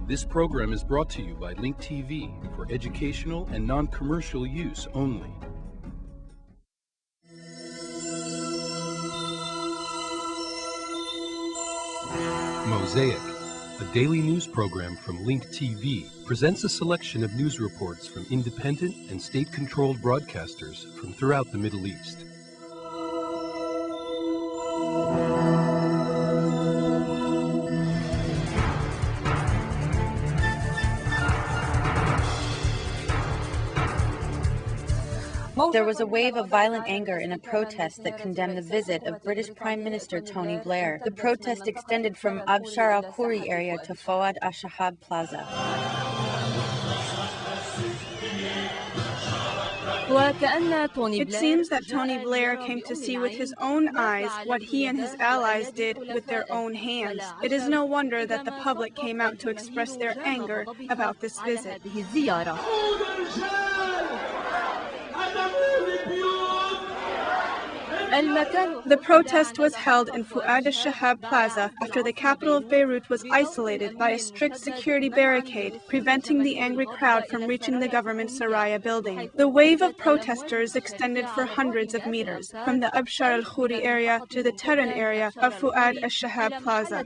This program is brought to you by Link TV for educational and non-commercial use only. Mosaic, a daily news program from Link TV, presents a selection of news reports from independent and state-controlled broadcasters from throughout the Middle East. There was a wave of violent anger in a protest that condemned the visit of British Prime Minister Tony Blair. The protest extended from Abshar al-Khoury area to Fawad al-Shahab Plaza. It seems that Tony Blair came to see with his own eyes what he and his allies did with their own hands. It is no wonder that the public came out to express their anger about this visit. The protest was held in Fawad al-Shahab Plaza after the capital of Beirut was isolated by a strict security barricade, preventing the angry crowd from reaching the government Saraya building. The wave of protesters extended for hundreds of meters, from the Abshar al-Khoury area to the Tehran area of Fawad al-Shahab Plaza.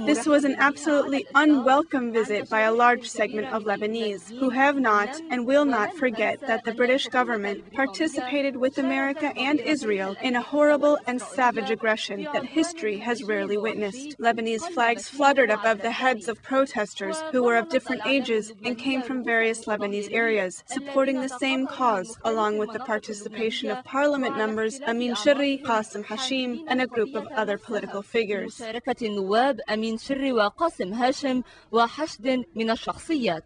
This was an absolutely unwelcome visit by a large segment of Lebanese, who have not and will not forget that the British government participated with America and Israel in a horrible and savage aggression that history has rarely witnessed. Lebanese flags fluttered above the heads of protesters who were of different ages and came from various Lebanese areas, supporting the same cause, along with the participation of parliament members Amin Shirri, Qasim Hashim, and a group of other political figures. النواب أمين شري وقاسم هاشم وحشد من الشخصيات.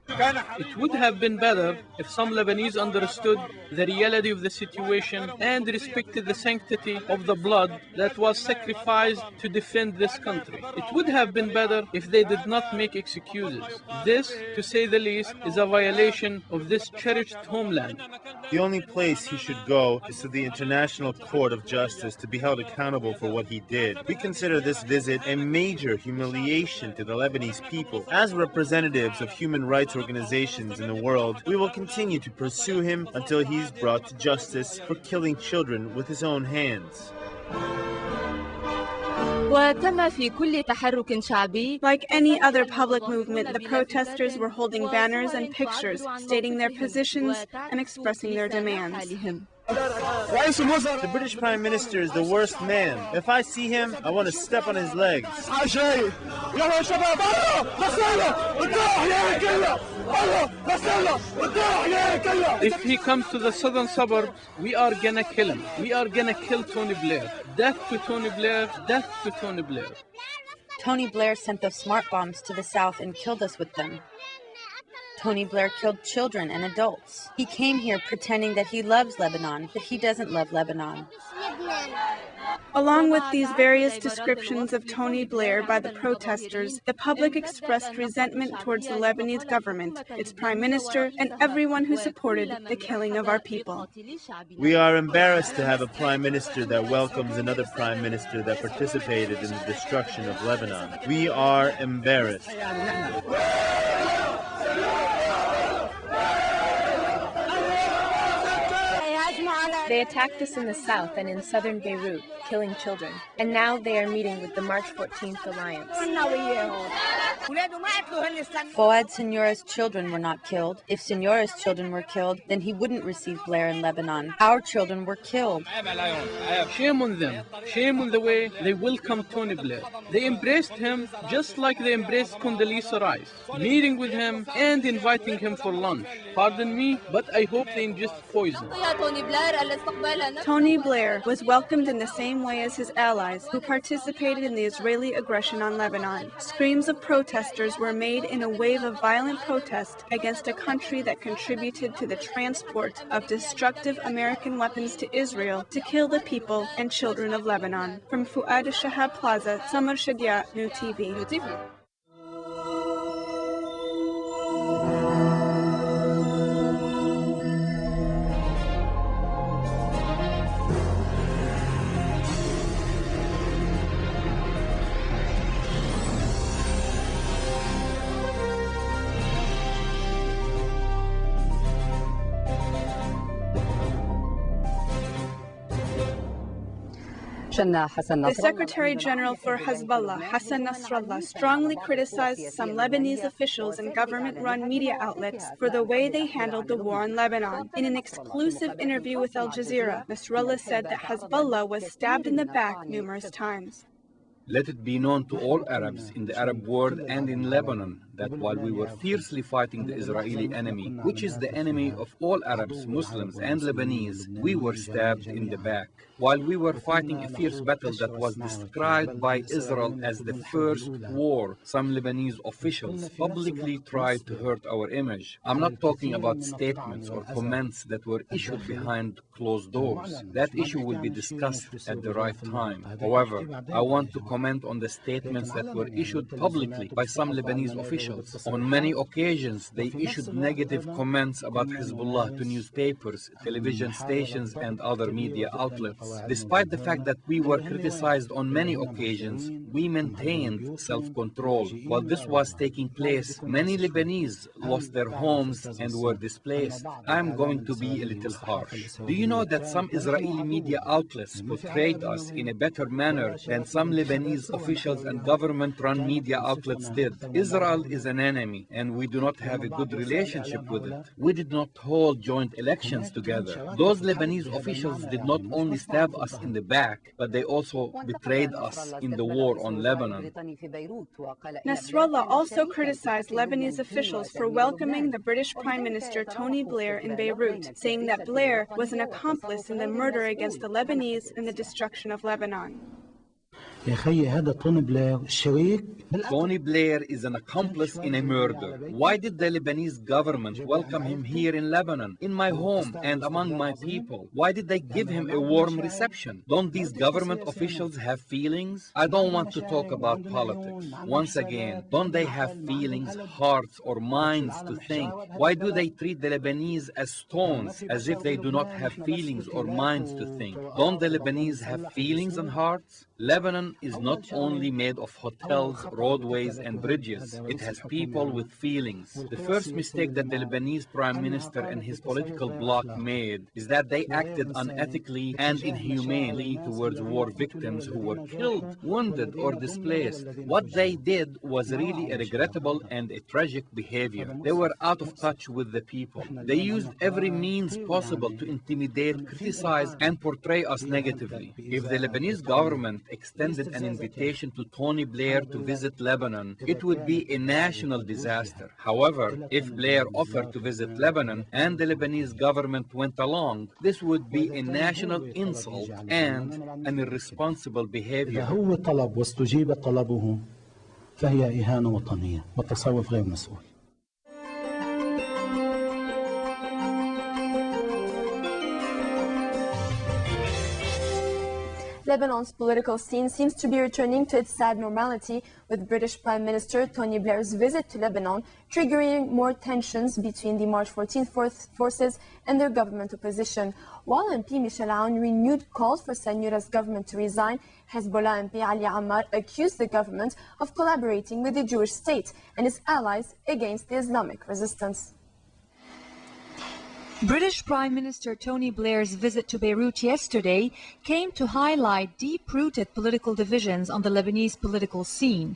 It would have been better if some Lebanese understood the reality of the situation and respected the sanctity of the blood that was sacrificed to defend this country. It would have been better if they did not make excuses. This, to say the least, is a violation of this cherished homeland. The only place he should go is to the International Court of Justice to be held accountable for what he did. We consider this visit a major humiliation to the Lebanese people. As representatives of human rights organizations in the world, we will continue to pursue him until he's brought to justice for killing children with his own hands. Like any other public movement, the protesters were holding banners and pictures stating their positions and expressing their demands. The British Prime Minister is the worst man. If I see him, I want to step on his legs. If he comes to the southern suburbs, we are gonna kill him. We are gonna kill Tony Blair. Death to Tony Blair, death to Tony Blair. Tony Blair sent the smart bombs to the south and killed us with them. Tony Blair killed children and adults. He came here pretending that he loves Lebanon, but he doesn't love Lebanon. Along with these various descriptions of Tony Blair by the protesters, the public expressed resentment towards the Lebanese government, its prime minister, and everyone who supported the killing of our people. We are embarrassed to have a prime minister that welcomes another prime minister that participated in the destruction of Lebanon. We are embarrassed. They attacked us in the south and in southern Beirut, killing children. And now they are meeting with the March 14th Alliance. Fawad Seniora's children were not killed. If Seniora's children were killed, then he wouldn't receive Blair in Lebanon. Our children were killed. Shame on them. Shame on the way they welcomed Tony Blair. They embraced him just like they embraced Condoleezza Rice, meeting with him and inviting him for lunch. Pardon me, but I hope they ingest poison. Tony Blair was welcomed in the same way as his allies who participated in the Israeli aggression on Lebanon. Screams of protesters were made in a wave of violent protest against a country that contributed to the transport of destructive American weapons to Israel to kill the people and children of Lebanon. From Fawad al-Shahab Plaza, Samar Shadia, New TV. The Secretary General for Hezbollah, Hassan Nasrallah, strongly criticized some Lebanese officials and government-run media outlets for the way they handled the war in Lebanon. In an exclusive interview with Al Jazeera, Nasrallah said that Hezbollah was stabbed in the back numerous times. Let it be known to all Arabs in the Arab world and in Lebanon that while we were fiercely fighting the Israeli enemy, which is the enemy of all Arabs, Muslims and Lebanese, we were stabbed in the back. While we were fighting a fierce battle that was described by Israel as the first war, some Lebanese officials publicly tried to hurt our image. I'm not talking about statements or comments that were issued behind closed doors. That issue will be discussed at the right time. However, I want to comment on the statements that were issued publicly by some Lebanese officials. On many occasions, they issued negative comments about Hezbollah to newspapers, television stations, and other media outlets. Despite the fact that we were criticized on many occasions, we maintained self-control. While this was taking place, many Lebanese lost their homes and were displaced. I'm going to be a little harsh. Do you know that some Israeli media outlets portrayed us in a better manner than some Lebanese officials and government-run media outlets did? Israel is an enemy, and we do not have a good relationship with it. We did not hold joint elections together. Those Lebanese officials did not only stab us in the back, but they also betrayed us in the war on Lebanon. Nasrallah also criticized Lebanese officials for welcoming the British Prime Minister Tony Blair in Beirut, saying that Blair was an accomplice in the murder against the Lebanese and the destruction of Lebanon. Tony Blair is an accomplice in a murder. Why did the Lebanese government welcome him here in Lebanon, in my home and among my people? Why did they give him a warm reception? Don't these government officials have feelings? I don't want to talk about politics. Once again, don't they have feelings, hearts, or minds to think? Why do they treat the Lebanese as stones, as if they do not have feelings or minds to think? Don't the Lebanese have feelings and hearts? Lebanon is not only made of hotels, roadways, and bridges. It has people with feelings. The first mistake that the Lebanese Prime Minister and his political bloc made is that they acted unethically and inhumanely towards war victims who were killed, wounded, or displaced. What they did was really a regrettable and a tragic behavior. They were out of touch with the people. They used every means possible to intimidate, criticize, and portray us negatively. If the Lebanese government extended an invitation to Tony Blair to visit Lebanon, it would be a national disaster. However, if Blair offered to visit Lebanon and the Lebanese government went along, this would be a national insult and an irresponsible behavior. Lebanon's political scene seems to be returning to its sad normality, with British Prime Minister Tony Blair's visit to Lebanon triggering more tensions between the March 14th forces and their government opposition. While MP Michel Aoun renewed calls for Seniora's government to resign, Hezbollah MP Ali Ammar accused the government of collaborating with the Jewish state and its allies against the Islamic resistance. British Prime Minister Tony Blair's visit to Beirut yesterday came to highlight deep-rooted political divisions on the Lebanese political scene.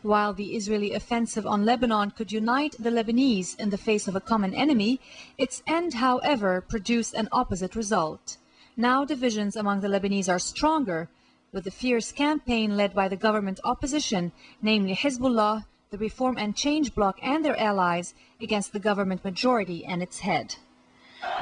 While the Israeli offensive on Lebanon could unite the Lebanese in the face of a common enemy, its end, however, produced an opposite result. Now divisions among the Lebanese are stronger, with the fierce campaign led by the government opposition, namely Hezbollah, the Reform and Change bloc and their allies, against the government majority and its head.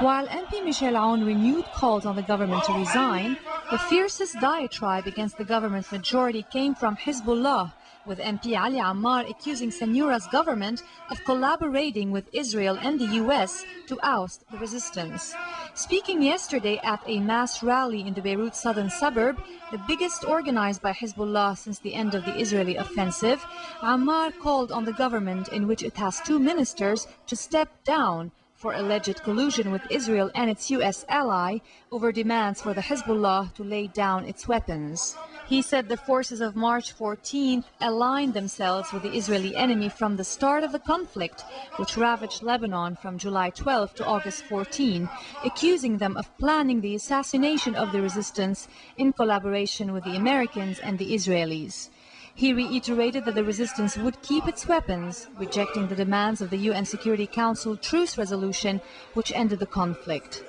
While MP Michel Aoun renewed calls on the government to resign, the fiercest diatribe against the government majority came from Hezbollah, with MP Ali Ammar accusing Seniora's government of collaborating with Israel and the US to oust the resistance. Speaking yesterday at a mass rally in the Beirut southern suburb, the biggest organized by Hezbollah since the end of the Israeli offensive, Ammar called on the government, in which it has 2 ministers, to step down, for alleged collusion with Israel and its U.S. ally over demands for the Hezbollah to lay down its weapons. He said the forces of March 14th aligned themselves with the Israeli enemy from the start of the conflict, which ravaged Lebanon from July 12 to August 14, accusing them of planning the assassination of the resistance in collaboration with the Americans and the Israelis. He reiterated that the resistance would keep its weapons, rejecting the demands of the UN Security Council truce resolution, which ended the conflict.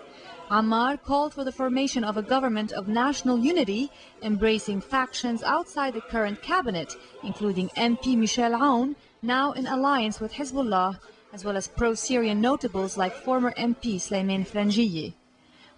Ammar called for the formation of a government of national unity, embracing factions outside the current cabinet, including MP Michel Aoun, now in alliance with Hezbollah, as well as pro-Syrian notables like former MP Sleiman Frangieh.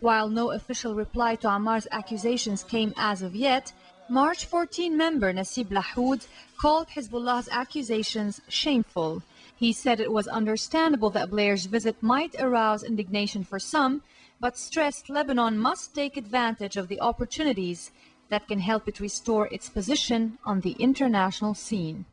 While no official reply to Ammar's accusations came as of yet, March 14 member Nassib Lahoud called Hezbollah's accusations shameful. He said it was understandable that Blair's visit might arouse indignation for some, but stressed Lebanon must take advantage of the opportunities that can help it restore its position on the international scene.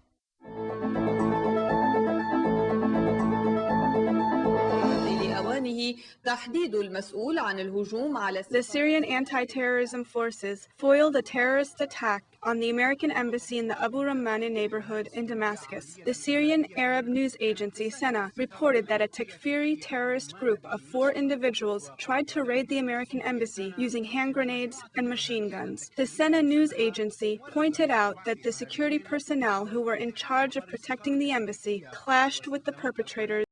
The Syrian anti-terrorism forces foiled a terrorist attack on the American embassy in the Abu Ramana neighborhood in Damascus. The Syrian Arab news agency SENA reported that a Takfiri terrorist group of 4 individuals tried to raid the American embassy using hand grenades and machine guns. The SENA news agency pointed out that the security personnel who were in charge of protecting the embassy clashed with the perpetrators